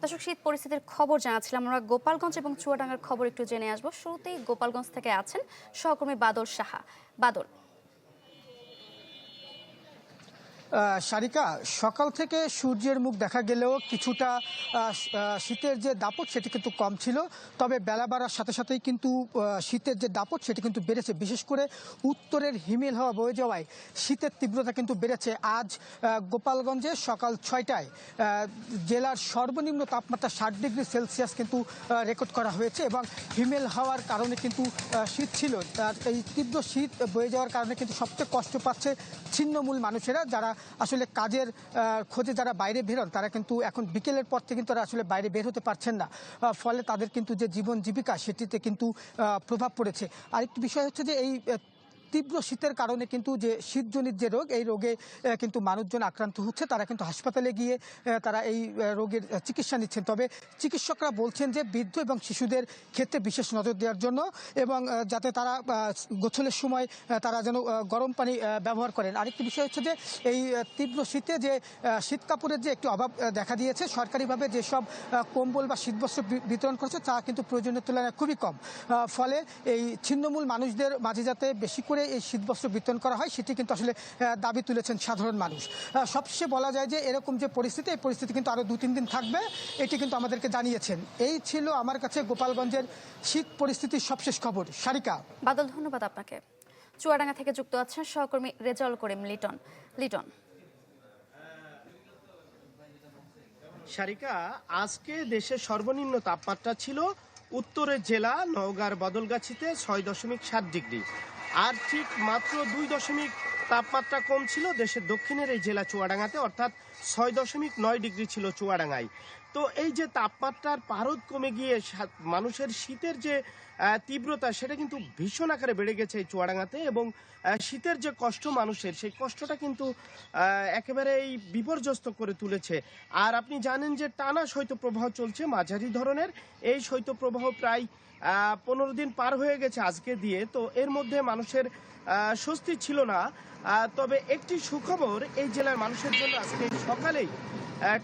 দর্শক, শীত পরিস্থিতির খবর জানাচ্ছিলাম। আমরা গোপালগঞ্জ এবং চুয়াডাঙ্গার খবর একটু জেনে আসবো। শুরুতেই গোপালগঞ্জ থেকে আছেন সহকর্মী বাদল সাহা। বাদল। সারিকা, সকাল থেকে সূর্যের মুখ দেখা গেলেও কিছুটা শীতের যে দাপট সেটি কিন্তু কম ছিল। তবে বেলা বাড়ার সাথে সাথেই কিন্তু শীতের যে দাপট সেটি কিন্তু বেড়েছে। বিশেষ করে উত্তরের হিমেল হাওয়া বয়ে যাওয়ায় শীতের তীব্রতা কিন্তু বেড়েছে। আজ গোপালগঞ্জে সকাল 6টায় জেলার সর্বনিম্ন তাপমাত্রা 60°C কিন্তু রেকর্ড করা হয়েছে এবং হিমেল হাওয়ার কারণে কিন্তু শীত ছিল। এই তীব্র শীত বয়ে যাওয়ার কারণে কিন্তু সবচেয়ে কষ্ট পাচ্ছে ছিন্নমূল মানুষেরা, যারা আসলে কাজের খোঁজে যারা বাইরে বেরোন, তারা কিন্তু এখন বিকেলের পর থেকে কিন্তু তারা আসলে বাইরে বের হতে পারছেন না। ফলে তাদের কিন্তু যে জীবন জীবিকা সেটিতে কিন্তু প্রভাব পড়েছে। আরেকটি বিষয় হচ্ছে যে এই তীব্র শীতের কারণে কিন্তু যে শীতজনিত যে রোগ, এই রোগে কিন্তু মানুষজন আক্রান্ত হচ্ছে। তারা কিন্তু হাসপাতালে গিয়ে তারা এই রোগের চিকিৎসা নিচ্ছেন। তবে চিকিৎসকরা বলছেন যে বৃদ্ধ এবং শিশুদের ক্ষেত্রে বিশেষ নজর দেওয়ার জন্য এবং যাতে তারা গোসলের সময় তারা যেন গরম পানি ব্যবহার করেন। আরেকটি বিষয় হচ্ছে যে এই তীব্র শীতে যে শীত কাপড়ের যে একটি অভাব দেখা দিয়েছে, সরকারিভাবে যেসব কম্বল বা শীতবস্ত্র বিতরণ করছে তা কিন্তু প্রয়োজনের তুলনায় খুবই কম। ফলে এই ছিন্নমূল মানুষদের মাঝে যাতে বেশি করে এই শীতবস্ত্র বিতরণ করা হয় সেটি কিন্তু আসলে দাবি তুলেছেন সাধারণ মানুষ। সবশেষে বলা যায় যে এরকম যে পরিস্থিতি, এই পরিস্থিতি কিন্তু আরও 2-3 দিন থাকবে, এটি কিন্তু আমাদেরকে জানিয়েছেন। এই ছিল আমার কাছে গোপালগঞ্জের শীত পরিস্থিতির সবশেষ খবর। সারিকা। বাদল, ধন্যবাদ আপনাকে। চুয়াডাঙ্গা থেকে যুক্ত আছেন সহকর্মী রেজাউল করিম লিটন। লিটন। সারিকা, আজকে দেশের সর্বনিম্ন তাপমাত্রা ছিল উত্তরের জেলা নওগাঁর বদলগাছিতে 6.7°। আর ঠিক মাত্র 2 তাপমাত্রা কম ছিল দেশের দক্ষিণের এই জেলা চুয়াডাঙ্গাতে, অর্থাৎ 6.9° ছিল চুয়াডাঙ্গায়। তো এই যে তাপমাত্রার পারদ কমে গিয়ে মানুষের শীতের যে তীব্রতা সেটা কিন্তু ভীষণ আকারে বেড়ে গেছে এই চুয়াডাঙ্গাতে, এবং শীতের যে কষ্ট মানুষের, সেই কষ্টটা কিন্তু একেবারেই বিপর্যস্ত করে তুলেছে। আর আপনি জানেন যে টানা শৈত্যপ্রবাহ চলছে মাঝারি ধরনের। এই শৈত্যপ্রবাহ প্রায় 15 দিন পার হয়ে গেছে আজকে দিয়ে। তো এর মধ্যে মানুষের স্বস্তি ছিল না। তবে একটি সুখবর এই জেলার মানুষের জন্য, আজকে সকালেই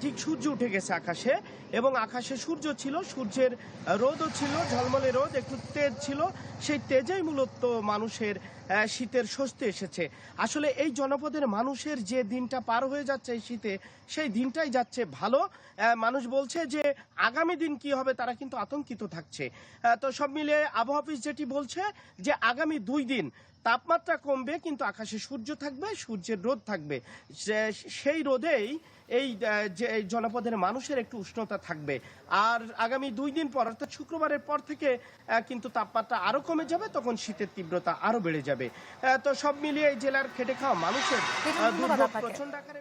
ঠিক সূর্য উঠে গেছে আকাশে, এবং আকাশে সূর্য ছিল, সূর্যের রোদও ছিল, ঝলমলে রোদ, একটু তেজ ছিল। সেই তেজেই মূলত মানুষের শীতের স্বস্তি এসেছে। আসলে এই জনপদের মানুষের যে দিনটা পার হয়ে যাচ্ছে এই শীতে, সেই দিনটাই যাচ্ছে ভালো। মানুষ বলছে যে আগামী দিন কি হবে তারা কিন্তু আতঙ্কিত থাকছে। তো সব মিলে আবহাওয়া অফিস যেটি বলছে যে আগামী 2 দিন তাপমাত্রা কমবে, কিন্তু আকাশে সূর্য থাকবে, সূর্যের রোদ থাকবে। সেই রোদেই এই জনপদের মানুষের একটু উষ্ণতা থাকবে। আর আগামী 2 দিন পর, অর্থাৎ শুক্রবারের পর থেকে কিন্তু তাপমাত্রা আরো কমে যাবে, তখন শীতের তীব্রতা আরো বেড়ে যাবে। তো সব মিলিয়ে এই জেলার খেটে খাওয়া মানুষের দুর্ভোগ প্রচন্ড আকারে